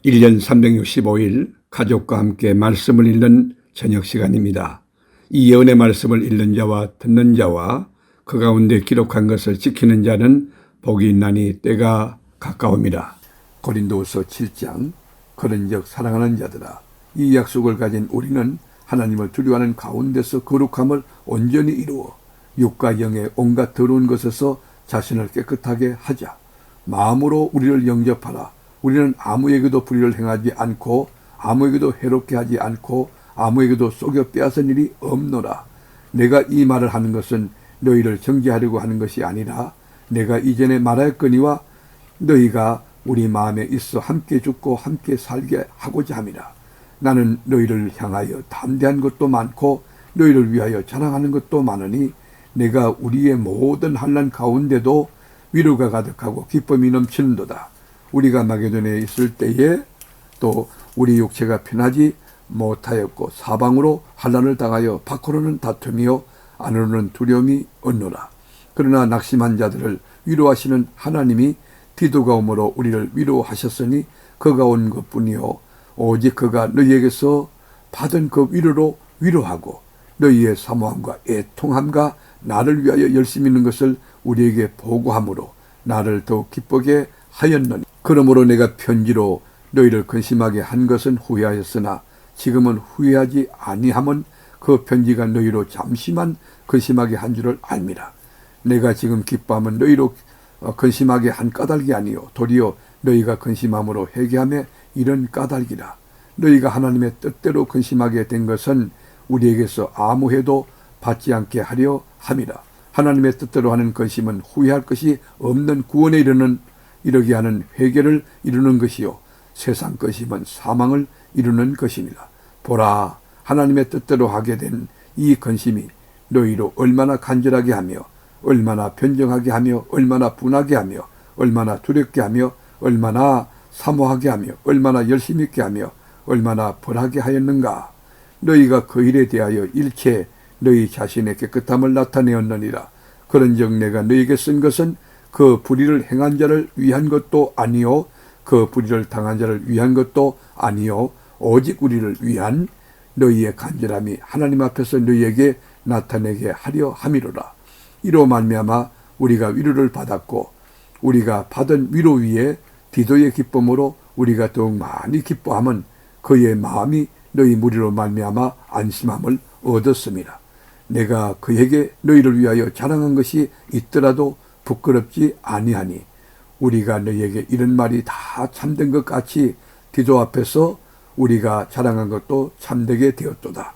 1년 365일 가족과 함께 말씀을 읽는 저녁 시간입니다. 이 예언의 말씀을 읽는 자와 듣는 자와 그 가운데 기록한 것을 지키는 자는 복이 있나니 때가 가까웁니다. 고린도후서 7장 그런즉 사랑하는 자들아, 이 약속을 가진 우리는 하나님을 두려워하는 가운데서 거룩함을 온전히 이루어 육과 영의 온갖 더러운 것에서 자신을 깨끗하게 하자. 마음으로 우리를 영접하라. 우리는 아무에게도 불의를 행하지 않고 아무에게도 해롭게 하지 않고 아무에게도 속여 빼앗은 일이 없노라. 내가 이 말을 하는 것은 너희를 정죄하려고 하는 것이 아니라 내가 이전에 말하였거니와 너희가 우리 마음에 있어 함께 죽고 함께 살게 하고자 함이라. 나는 너희를 향하여 담대한 것도 많고 너희를 위하여 자랑하는 것도 많으니 내가 우리의 모든 환난 가운데도 위로가 가득하고 기쁨이 넘치는도다. 우리가 마게도냐에 있을 때에 또 우리 육체가 편하지 못하였고 사방으로 환난을 당하여 밖으로는 다툼이요 안으로는 두려움이 없노라. 그러나 낙심한 자들을 위로하시는 하나님이 디도가 오므로 우리를 위로하셨으니 그가 온 것뿐이요 오직 그가 너희에게서 받은 그 위로로 위로하고 너희의 사모함과 애통함과 나를 위하여 열심히 있는 것을 우리에게 보고함으로 나를 더욱 기쁘게 하였노니 그러므로 내가 편지로 너희를 근심하게 한 것은 후회하였으나 지금은 후회하지 아니함은 그 편지가 너희로 잠시만 근심하게 한 줄을 알미라. 내가 지금 기뻐함은 너희로 근심하게 한 까닭이 아니요 도리어 너희가 근심함으로 회개하며 이런 까닭이라. 너희가 하나님의 뜻대로 근심하게 된 것은 우리에게서 아무 해도 받지 않게 하려 함이라. 하나님의 뜻대로 하는 근심은 후회할 것이 없는 구원에 이르게 하는 회개를 이루는 것이요 세상 근심은 사망을 이루는 것입니다. 보라, 하나님의 뜻대로 하게 된 이 근심이 너희로 얼마나 간절하게 하며 얼마나 변정하게 하며 얼마나 분하게 하며 얼마나 두렵게 하며 얼마나 사모하게 하며 얼마나 열심히 있게 하며 얼마나 벌하게 하였는가. 너희가 그 일에 대하여 일체 너희 자신의 깨끗함을 나타내었느니라. 그런즉 내가 너희에게 쓴 것은 그 불의를 행한 자를 위한 것도 아니요 그 불의를 당한 자를 위한 것도 아니요 오직 우리를 위한 너희의 간절함이 하나님 앞에서 너희에게 나타내게 하려 함이로라. 이로 말미암아 우리가 위로를 받았고 우리가 받은 위로 위에 디도의 기쁨으로 우리가 더욱 많이 기뻐함은 그의 마음이 너희 무리로 말미암아 안심함을 얻었습니다. 내가 그에게 너희를 위하여 자랑한 것이 있더라도 부끄럽지 아니하니 우리가 너희에게 이런 말이 다 참된 것 같이 디도 앞에서 우리가 자랑한 것도 참되게 되었도다.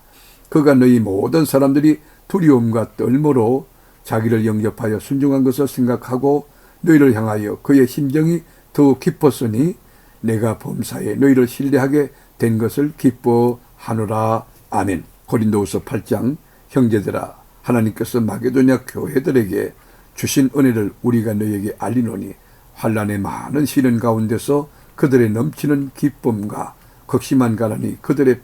그가 너희 모든 사람들이 두려움과 떨므로 자기를 영접하여 순종한 것을 생각하고 너희를 향하여 그의 심정이 더욱 깊었으니 내가 범사에 너희를 신뢰하게 된 것을 기뻐하노라. 아멘. 고린도후서 8장 형제들아, 하나님께서 마게도냐 교회들에게 주신 은혜를 우리가 너희에게 알리노니 환난의 많은 시련 가운데서 그들의 넘치는 기쁨과 극심한 가난이 그들의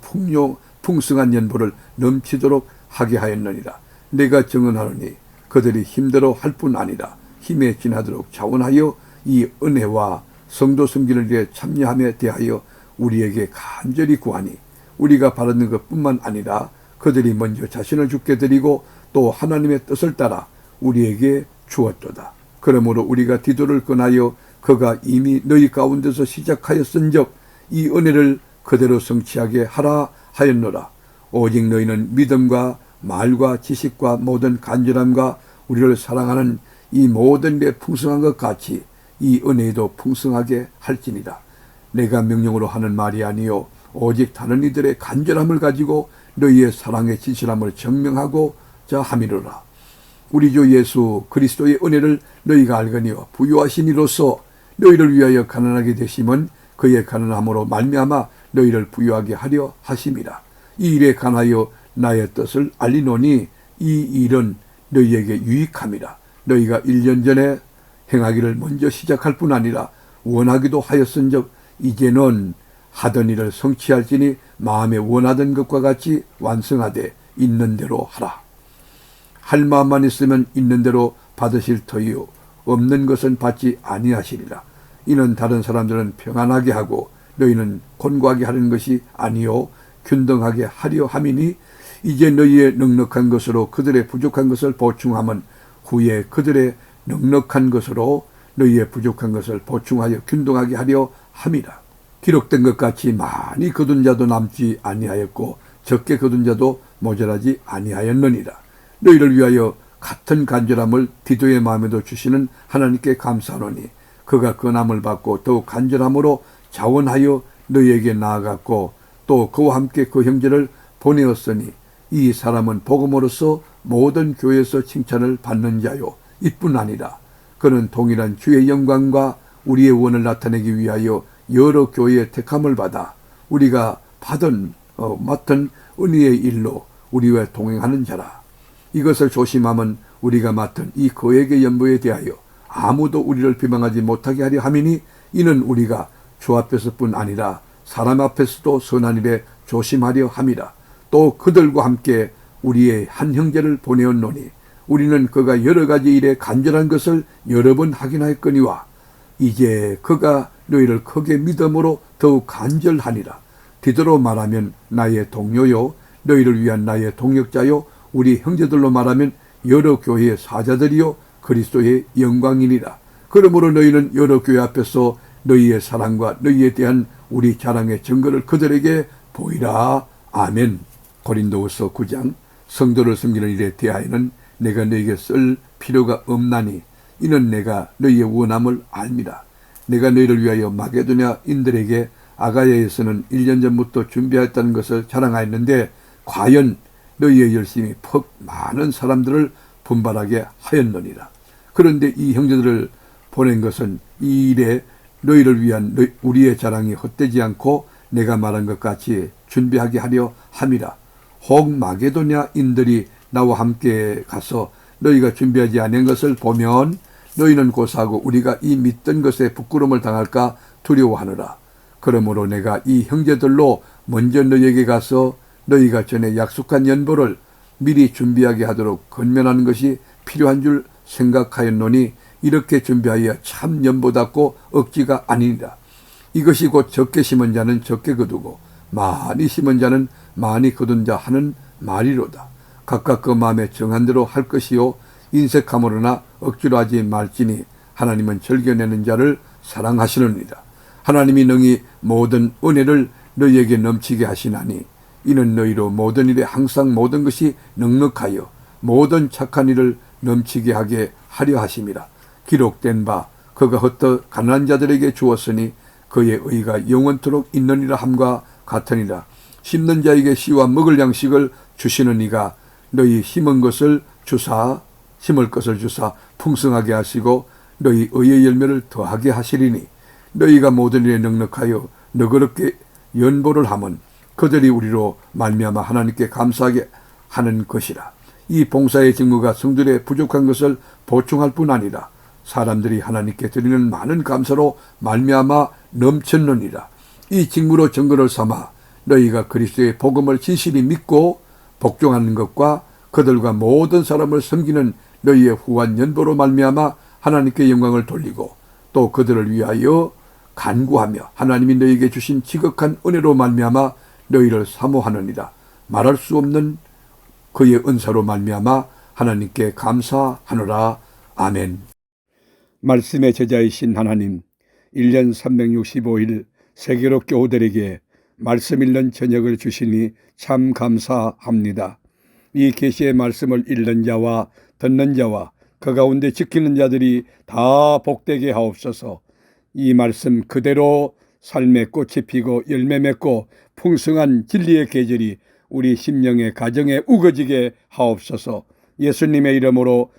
풍성한 연보를 넘치도록 하게 하였느니라. 내가 증언하노니 그들이 힘들어 할 뿐 아니라 힘에 지나도록 자원하여 이 은혜와 성도 섬기는 일에 참여함에 대하여 우리에게 간절히 구하니 우리가 바라는 것뿐만 아니라 그들이 먼저 자신을 주께 드리고 또 하나님의 뜻을 따라 우리에게 주었도다. 그러므로 우리가 디도를 권하여 그가 이미 너희 가운데서 시작하였은즉 이 은혜를 그대로 성취하게 하라 하였노라. 오직 너희는 믿음과 말과 지식과 모든 간절함과 우리를 사랑하는 이 모든 게 풍성한 것 같이 이 은혜도 풍성하게 할지니라. 내가 명령으로 하는 말이 아니요 오직 다른 이들의 간절함을 가지고 너희의 사랑의 진실함을 증명하고자 함이로라. 우리 주 예수 그리스도의 은혜를 너희가 알거니와 부요하신 이로써 너희를 위하여 가난하게 되심은 그의 가난함으로 말미암아 너희를 부요하게 하려 하심이라. 이 일에 관하여 나의 뜻을 알리노니 이 일은 너희에게 유익함이라. 너희가 1년 전에 행하기를 먼저 시작할 뿐 아니라 원하기도 하였은즉 이제는 하던 일을 성취할지니 마음에 원하던 것과 같이 완성하되 있는 대로 하라. 할 마음만 있으면 있는 대로 받으실 터이요 없는 것은 받지 아니하시리라. 이는 다른 사람들은 평안하게 하고 너희는 곤고하게 하는 것이 아니요 균등하게 하려 함이니 이제 너희의 넉넉한 것으로 그들의 부족한 것을 보충함은 후에 그들의 넉넉한 것으로 너희의 부족한 것을 보충하여 균등하게 하려 함이라. 기록된 것 같이 많이 거둔 자도 남지 아니하였고 적게 거둔 자도 모자라지 아니하였느니라. 너희를 위하여 같은 간절함을 디도의 마음에도 주시는 하나님께 감사하노니 그가 권함을 받고 더욱 간절함으로 자원하여 너희에게 나아갔고 또 그와 함께 그 형제를 보내었으니 이 사람은 복음으로서 모든 교회에서 칭찬을 받는 자요 이뿐 아니라 그는 동일한 주의 영광과 우리의 원을 나타내기 위하여 여러 교회의 택함을 받아 우리가 맡은 은혜의 일로 우리와 동행하는 자라. 이것을 조심함은 우리가 맡은 이 거액의 연보에 대하여 아무도 우리를 비방하지 못하게 하려 함이니 이는 우리가 주 앞에서뿐 아니라 사람 앞에서도 선한 일에 조심하려 함이라. 또 그들과 함께 우리의 한 형제를 보내었노니 우리는 그가 여러 가지 일에 간절한 것을 여러 번 확인하였거니와 이제 그가 너희를 크게 믿음으로 더욱 간절하니라. 디도로 말하면 나의 동료요 너희를 위한 나의 동역자요 우리 형제들로 말하면 여러 교회의 사자들이요 그리스도의 영광이니라. 그러므로 너희는 여러 교회 앞에서 너희의 사랑과 너희에 대한 우리 자랑의 증거를 그들에게 보이라. 아멘. 고린도후서 9장 성도를 섬기는 일에 대하여는 내가 너희에게 쓸 필요가 없나니 이는 내가 너희의 원함을 알미라. 내가 너희를 위하여 마게도냐인들에게 아가야에서는 1년 전부터 준비하였다는 것을 자랑하였는데 과연 너희의 열심이 퍽 많은 사람들을 분발하게 하였느니라. 그런데 이 형제들을 보낸 것은 이 일에 너희를 위한 우리의 자랑이 헛되지 않고 내가 말한 것 같이 준비하게 하려 함이라. 혹 마게도냐인들이 나와 함께 가서 너희가 준비하지 않은 것을 보면 너희는 고사하고 우리가 이 믿던 것에 부끄러움을 당할까 두려워하느라. 그러므로 내가 이 형제들로 먼저 너희에게 가서 너희가 전에 약속한 연보를 미리 준비하게 하도록 권면하는 것이 필요한 줄 생각하였노니 이렇게 준비하여 참 연보답고 억지가 아니니라. 이것이 곧 적게 심은 자는 적게 거두고 많이 심은 자는 많이 거둔 자 하는 말이로다. 각각 그 마음에 정한 대로 할 것이요 인색함으로나 억지로 하지 말지니 하나님은 즐겨내는 자를 사랑하시느니라. 하나님이 능히 모든 은혜를 너희에게 넘치게 하시나니 이는 너희로 모든 일에 항상 모든 것이 넉넉하여 모든 착한 일을 넘치게 하게 하려 하심이라. 기록된 바 그가 헛되어 가난한 자들에게 주었으니 그의 의가 영원토록 있느니라 함과 같으니라. 심는 자에게 씨와 먹을 양식을 주시는 이가 너희 심을 것을 주사 풍성하게 하시고 너희 의의 열매를 더하게 하시리니 너희가 모든 일에 넉넉하여 너그럽게 연보를 하면 그들이 우리로 말미암아 하나님께 감사하게 하는 것이라. 이 봉사의 직무가 성들의 부족한 것을 보충할 뿐 아니라 사람들이 하나님께 드리는 많은 감사로 말미암아 넘쳤느니라. 이 직무로 증거를 삼아 너희가 그리스도의 복음을 진실히 믿고 복종하는 것과 그들과 모든 사람을 섬기는 너희의 후한 연보로 말미암아 하나님께 영광을 돌리고 또 그들을 위하여 간구하며 하나님이 너희에게 주신 지극한 은혜로 말미암아 너희를 사모하느니라. 말할 수 없는 그의 은사로 말미암아 하나님께 감사하노라. 아멘. 말씀의 제자이신 하나님, 1년 365일 세계로 교우들에게 말씀 읽는 저녁을 주시니 참 감사합니다. 이 계시의 말씀을 읽는 자와 듣는 자와 그 가운데 지키는 자들이 다 복되게 하옵소서. 이 말씀 그대로 삶의 꽃이 피고 열매 맺고 풍성한 진리의 계절이 우리 심령의 가정에 우거지게 하옵소서. 예수님의 이름으로